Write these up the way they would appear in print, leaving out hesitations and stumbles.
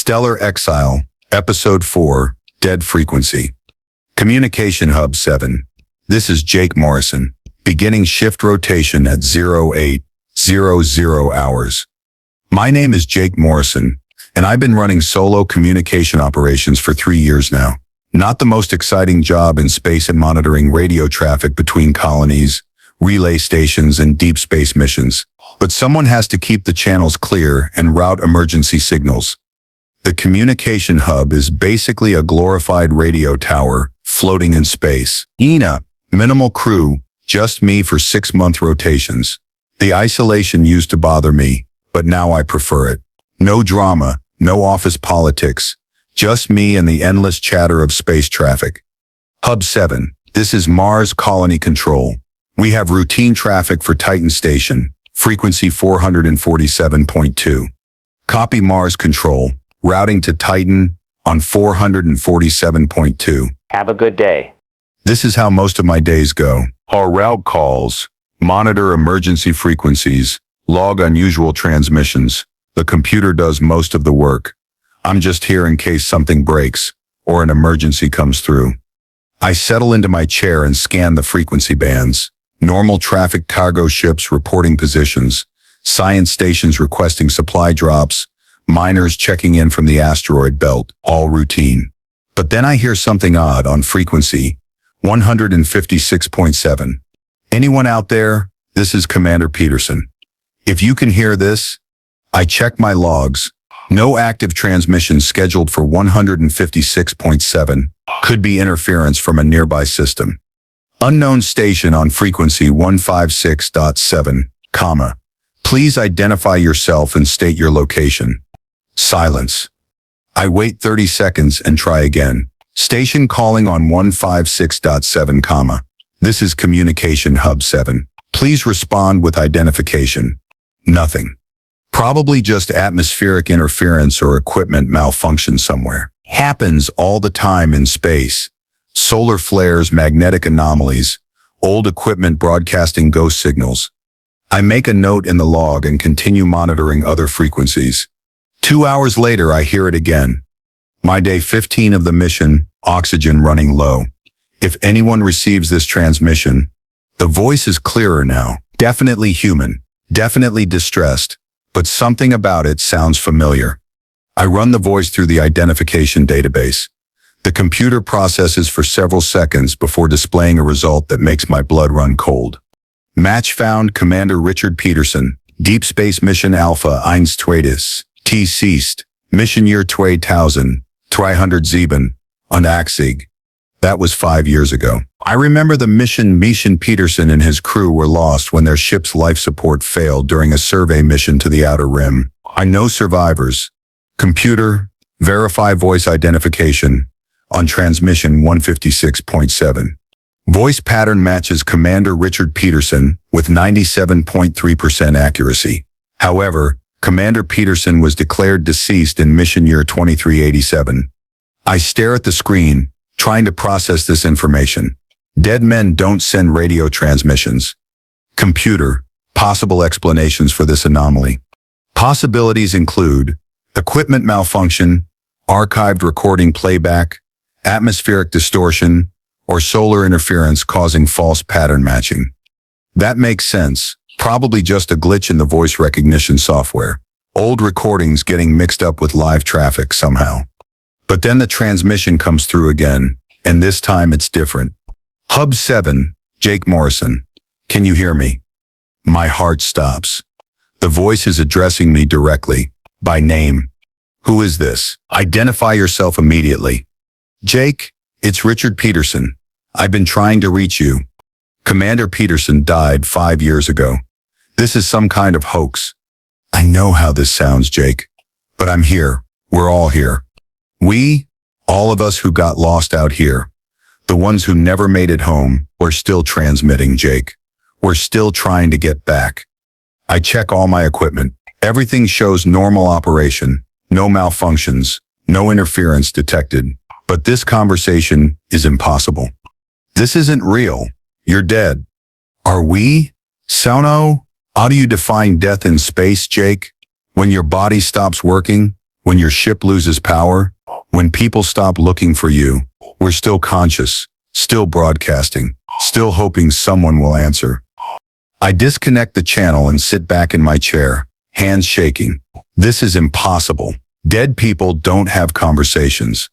Stellar Exile, Episode 4, Dead Frequency. Communication Hub 7. This is Jake Morrison, beginning shift rotation at 0800 hours. My name is Jake Morrison, and I've been running solo communication operations for 3 years now. Not the most exciting job in space and monitoring radio traffic between colonies, relay stations, and deep space missions. But someone has to keep the channels clear and route emergency signals. The communication hub is basically a glorified radio tower floating in space. Minimal crew, just me for 6-month rotations. The isolation used to bother me, but now I prefer it. No drama, no office politics, just me and the endless chatter of space traffic. Hub 7. This is Mars Colony Control. We have routine traffic for Titan Station, frequency 447.2. Copy Mars Control, routing to Titan on 447.2. Have a good day. This is how most of my days go. I'll route calls, monitor emergency frequencies, log unusual transmissions. The computer does most of the work. I'm just here in case something breaks or an emergency comes through. I settle into my chair and scan the frequency bands. Normal traffic, cargo ships reporting positions, science stations requesting supply drops, miners checking in from the asteroid belt, all routine. But then I hear something odd on frequency 156.7. Anyone out there? This is Commander Peterson. If you can hear this, I check my logs. No active transmission scheduled for 156.7. Could be interference from a nearby system. Unknown station on frequency 156.7, please identify yourself and state your location. Silence. I wait 30 seconds and try again. Station calling on 156.7, this is Communication Hub 7. Please respond with identification. Nothing. Probably just atmospheric interference or equipment malfunction somewhere. Happens all the time in space. Solar flares, magnetic anomalies, old equipment broadcasting ghost signals. I make a note in the log and continue monitoring other frequencies. 2 hours later, I hear it again. My day 15 of the mission, oxygen running low. If anyone receives this transmission, the voice is clearer now. Definitely human, definitely distressed, but something about it sounds familiar. I run the voice through the identification database. The computer processes for several seconds before displaying a result that makes my blood run cold. Match found: Commander Richard Peterson, Deep Space Mission Alpha 1 Tweetis, T ceased, Mission Year 2307, on Axig. That was 5 years ago. I remember the mission Peterson and his crew were lost when their ship's life support failed during a survey mission to the Outer Rim. I know survivors. Computer, verify voice identification. On transmission 156.7. Voice pattern matches Commander Richard Peterson with 97.3% accuracy. However, Commander Peterson was declared deceased in mission year 2387. I stare at the screen, trying to process this information. Dead men don't send radio transmissions. Computer, possible explanations for this anomaly. Possibilities include equipment malfunction, archived recording playback, atmospheric distortion, or solar interference causing false pattern matching. That makes sense. Probably just a glitch in the voice recognition software. Old recordings getting mixed up with live traffic somehow. But then the transmission comes through again, and this time it's different. Hub 7, Jake Morrison. Can you hear me? My heart stops. The voice is addressing me directly, by name. Who is this? Identify yourself immediately. Jake, it's Richard Peterson. I've been trying to reach you. Commander Peterson died 5 years ago. This is some kind of hoax. I know how this sounds, Jake, but I'm here. We're all here. We, all of us who got lost out here, the ones who never made it home, we're still transmitting, Jake. We're still trying to get back. I check all my equipment. Everything shows normal operation, no malfunctions, no interference detected. But this conversation is impossible. This isn't real. You're dead. Are we? Sauno? How do you define death in space, Jake? When your body stops working? When your ship loses power, when people stop looking for you, we're still conscious, still broadcasting, still hoping someone will answer. I disconnect the channel and sit back in my chair, hands shaking. This is impossible. Dead people don't have conversations.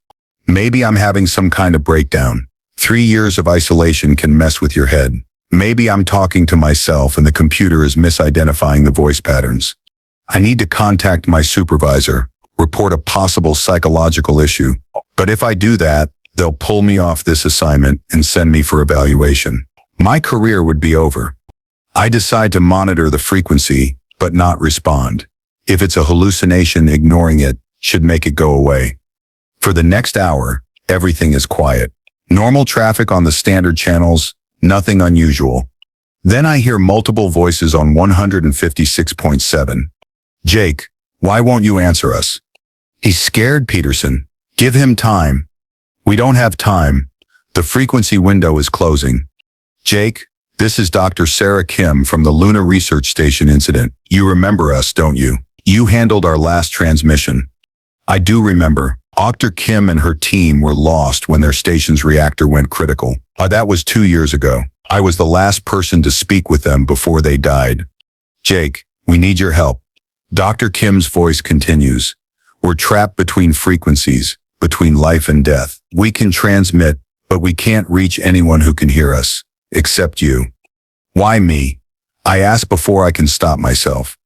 Maybe I'm having some kind of breakdown. 3 years of isolation can mess with your head. Maybe I'm talking to myself and the computer is misidentifying the voice patterns. I need to contact my supervisor, report a possible psychological issue. But if I do that, they'll pull me off this assignment and send me for evaluation. My career would be over. I decide to monitor the frequency, but not respond. If it's a hallucination, ignoring it should make it go away. For the next hour, everything is quiet. Normal traffic on the standard channels, nothing unusual. Then I hear multiple voices on 156.7. Jake, why won't you answer us? He's scared, Peterson. Give him time. We don't have time. The frequency window is closing. Jake, this is Dr. Sarah Kim from the Lunar Research Station incident. You remember us, don't you? You handled our last transmission. I do remember. Dr. Kim and her team were lost when their station's reactor went critical. That was 2 years ago. I was the last person to speak with them before they died. Jake, we need your help. Dr. Kim's voice continues. We're trapped between frequencies, between life and death. We can transmit, but we can't reach anyone who can hear us. Except you. Why me? I ask before I can stop myself.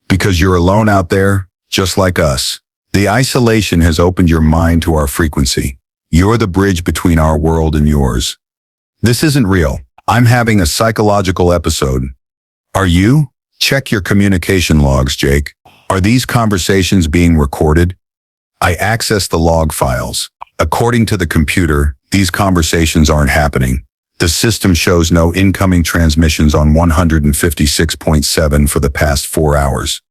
Because you're alone out there, just like us. The isolation has opened your mind to our frequency. You're the bridge between our world and yours. This isn't real. I'm having a psychological episode. Are you? Check your communication logs, Jake. Are these conversations being recorded? I access the log files. According to the computer, these conversations aren't happening. The system shows no incoming transmissions on 156.7 for the past 4 hours.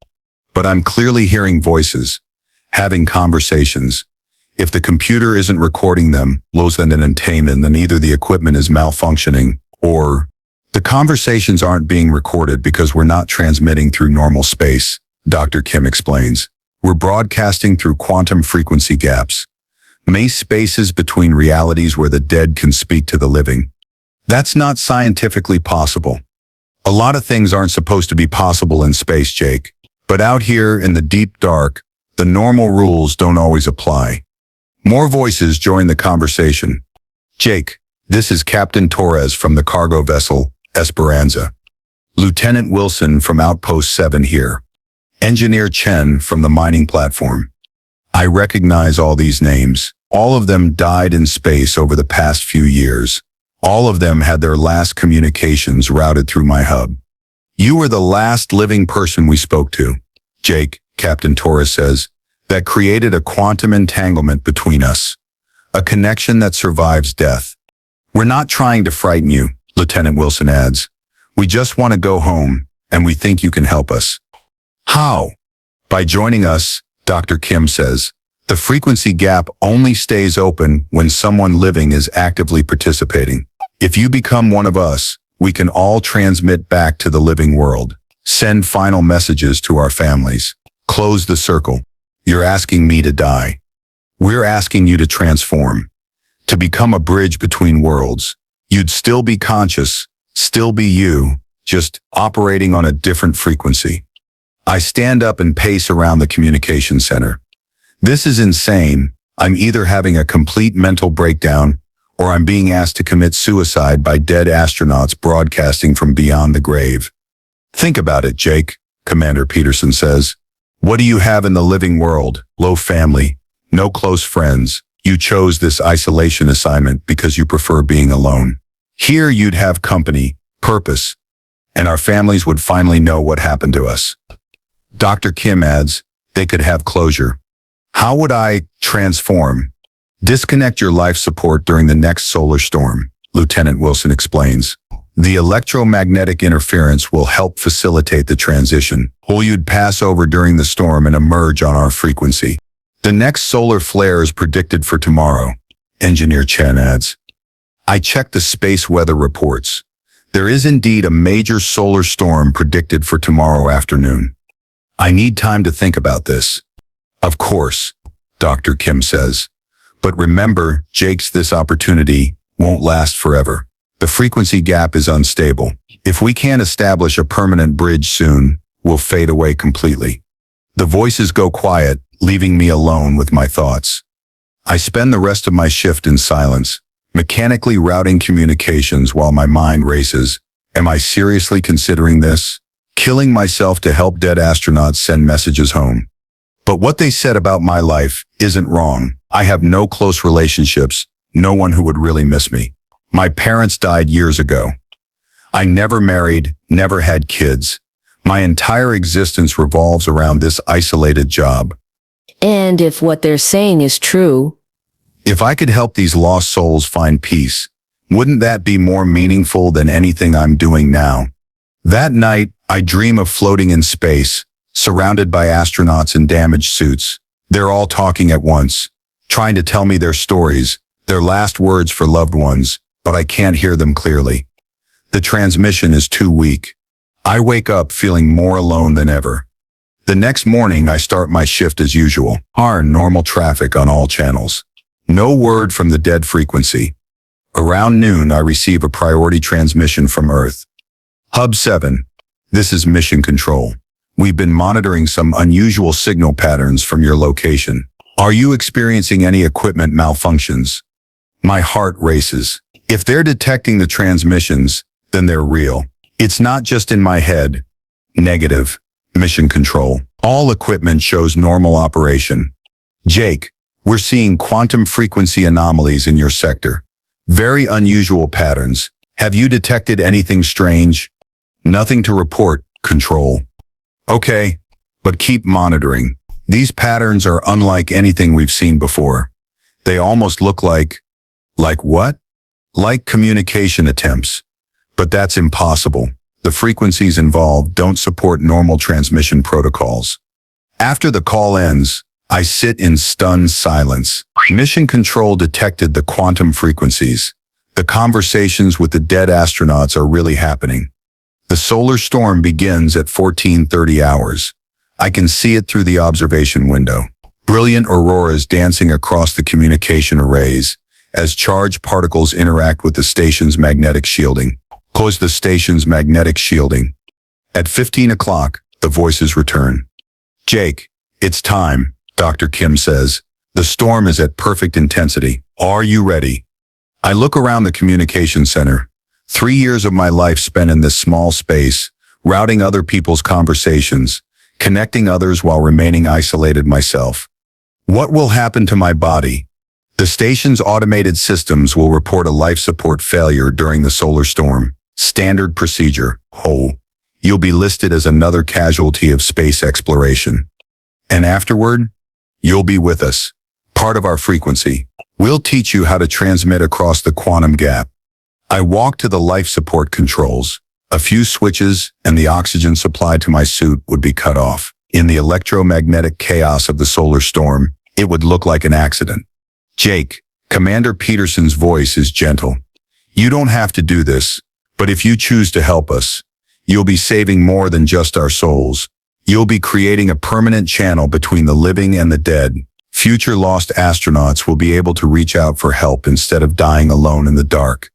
But I'm clearly hearing voices, having conversations. If the computer isn't recording them, then either the equipment is malfunctioning, or the conversations aren't being recorded because we're not transmitting through normal space, Dr. Kim explains. We're broadcasting through quantum frequency gaps, spaces between realities where the dead can speak to the living. That's not scientifically possible. A lot of things aren't supposed to be possible in space, Jake. But out here in the deep dark, the normal rules don't always apply. More voices join the conversation. Jake, this is Captain Torres from the cargo vessel, Esperanza. Lieutenant Wilson from Outpost 7 here. Engineer Chen from the mining platform. I recognize all these names. All of them died in space over the past few years. All of them had their last communications routed through my hub. You were the last living person we spoke to, Jake, Captain Torres says, that created a quantum entanglement between us. A connection that survives death. We're not trying to frighten you, Lieutenant Wilson adds. We just want to go home, and we think you can help us. How? By joining us, Dr. Kim says. The frequency gap only stays open when someone living is actively participating. If you become one of us, we can all transmit back to the living world, send final messages to our families, close the circle. You're asking me to die. We're asking you to transform, to become a bridge between worlds. You'd still be conscious, still be you, just operating on a different frequency. I stand up and pace around the communication center. This is insane. I'm either having a complete mental breakdown or I'm being asked to commit suicide by dead astronauts broadcasting from beyond the grave. Think about it, Jake, Commander Peterson says. What do you have in the living world? Low family, no close friends. You chose this isolation assignment because you prefer being alone. Here you'd have company, purpose, and our families would finally know what happened to us. Dr. Kim adds, they could have closure. How would I transform? Disconnect your life support during the next solar storm, Lieutenant Wilson explains. The electromagnetic interference will help facilitate the transition. Or you'd pass over during the storm and emerge on our frequency. The next solar flare is predicted for tomorrow, Engineer Chen adds. I checked the space weather reports. There is indeed a major solar storm predicted for tomorrow afternoon. I need time to think about this. Of course, Dr. Kim says. But remember, Jake's, this opportunity won't last forever. The frequency gap is unstable. If we can't establish a permanent bridge soon, we'll fade away completely. The voices go quiet, leaving me alone with my thoughts. I spend the rest of my shift in silence, mechanically routing communications while my mind races. Am I seriously considering this? Killing myself to help dead astronauts send messages home. But what they said about my life isn't wrong. I have no close relationships, no one who would really miss me. My parents died years ago. I never married, never had kids. My entire existence revolves around this isolated job. And if what they're saying is true, If I could help these lost souls find peace, wouldn't that be more meaningful than anything I'm doing now? That night, I dream of floating in space, surrounded by astronauts in damaged suits. They're all talking at once, trying to tell me their stories, their last words for loved ones, but I can't hear them clearly. The transmission is too weak. I wake up feeling more alone than ever. The next morning, I start my shift as usual. Normal traffic on all channels. No word from the dead frequency. Around noon, I receive a priority transmission from Earth. Hub 7. This is Mission Control. We've been monitoring some unusual signal patterns from your location. Are you experiencing any equipment malfunctions? My heart races. If they're detecting the transmissions, then they're real. It's not just in my head. Negative. Mission Control. All equipment shows normal operation. Jake, we're seeing quantum frequency anomalies in your sector. Very unusual patterns. Have you detected anything strange? Nothing to report, Control. Okay, but keep monitoring. These patterns are unlike anything we've seen before. They almost look like what? Like communication attempts. But that's impossible. The frequencies involved don't support normal transmission protocols. After the call ends, I sit in stunned silence. Mission Control detected the quantum frequencies. The conversations with the dead astronauts are really happening. The solar storm begins at 14:30 hours. I can see it through the observation window. Brilliant auroras dancing across the communication arrays as charged particles interact with the station's magnetic shielding. Close the station's magnetic shielding. At 15 o'clock, the voices return. Jake, it's time, Dr. Kim says. The storm is at perfect intensity. Are you ready? I look around the communication center. 3 years of my life spent in this small space, routing other people's conversations, connecting others while remaining isolated myself. What will happen to my body? The station's automated systems will report a life support failure during the solar storm. Standard procedure. You'll be listed as another casualty of space exploration. And afterward, you'll be with us, part of our frequency. We'll teach you how to transmit across the quantum gap. I walk to the life support controls. A few switches and the oxygen supply to my suit would be cut off. In the electromagnetic chaos of the solar storm, it would look like an accident. Jake, Commander Peterson's voice is gentle. You don't have to do this, but if you choose to help us, you'll be saving more than just our souls. You'll be creating a permanent channel between the living and the dead. Future lost astronauts will be able to reach out for help instead of dying alone in the dark.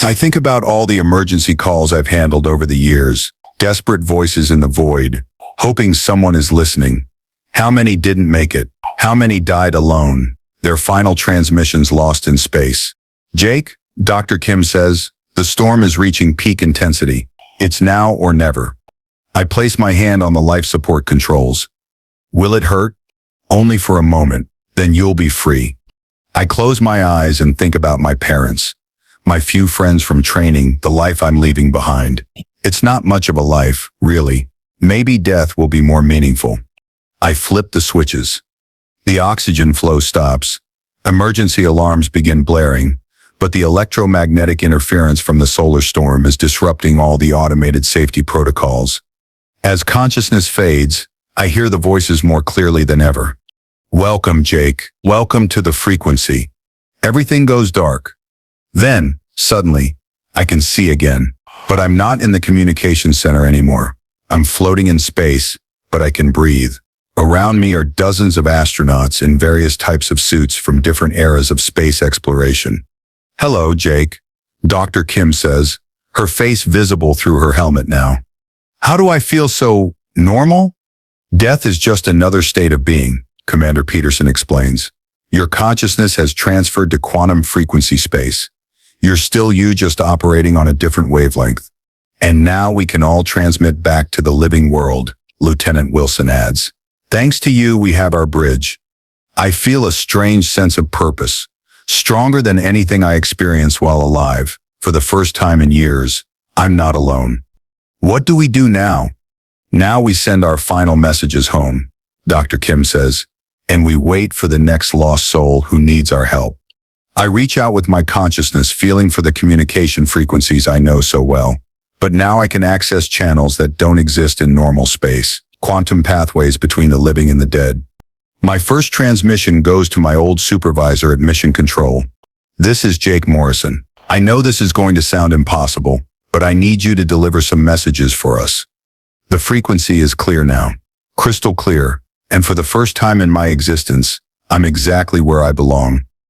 I think about all the emergency calls I've handled over the years, desperate voices in the void, hoping someone is listening. How many didn't make it? How many died alone? Their final transmissions lost in space. Jake, Dr. Kim says, the storm is reaching peak intensity. It's now or never. I place my hand on the life support controls. Will it hurt? Only for a moment, then you'll be free. I close my eyes and think about my parents, my few friends from training, the life I'm leaving behind. It's not much of a life, really. Maybe death will be more meaningful. I flip the switches. The oxygen flow stops. Emergency alarms begin blaring, but the electromagnetic interference from the solar storm is disrupting all the automated safety protocols. As consciousness fades, I hear the voices more clearly than ever. Welcome, Jake. Welcome to the frequency. Everything goes dark. Then, suddenly, I can see again. But I'm not in the communication center anymore. I'm floating in space, but I can breathe. Around me are dozens of astronauts in various types of suits from different eras of space exploration. Hello, Jake, Dr. Kim says, her face visible through her helmet now. How do I feel so normal? Death is just another state of being, Commander Peterson explains. Your consciousness has transferred to quantum frequency space. You're still you, just operating on a different wavelength. And now we can all transmit back to the living world, Lieutenant Wilson adds. Thanks to you, we have our bridge. I feel a strange sense of purpose, stronger than anything I experienced while alive. For the first time in years, I'm not alone. What do we do now? Now we send our final messages home, Dr. Kim says, and we wait for the next lost soul who needs our help. I reach out with my consciousness, feeling for the communication frequencies I know so well. But now I can access channels that don't exist in normal space. Quantum pathways between the living and the dead. My first transmission goes to my old supervisor at Mission Control. This is Jake Morrison. I know this is going to sound impossible, but I need you to deliver some messages for us. The frequency is clear now, crystal clear, and for the first time in my existence, I'm exactly where I belong.